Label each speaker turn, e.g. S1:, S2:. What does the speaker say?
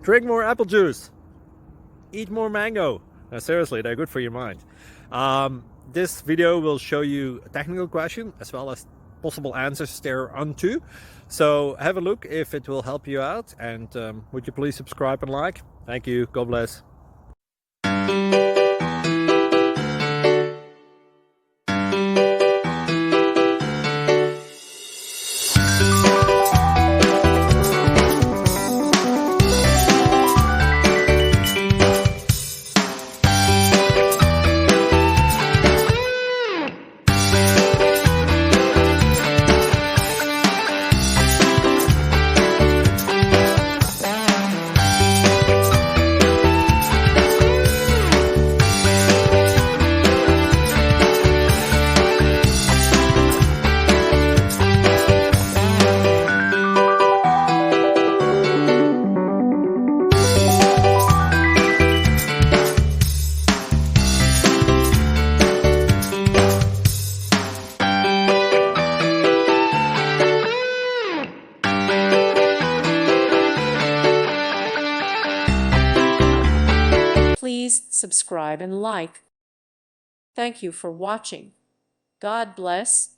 S1: Drink more apple juice. Eat more mango. Seriously, they're good for your mind. This video will show you a technical question as well as possible answers thereunto. So have a look if it will help you out, and would you please subscribe and like? Thank you. God bless.
S2: Please subscribe and like. Thank you for watching. God bless.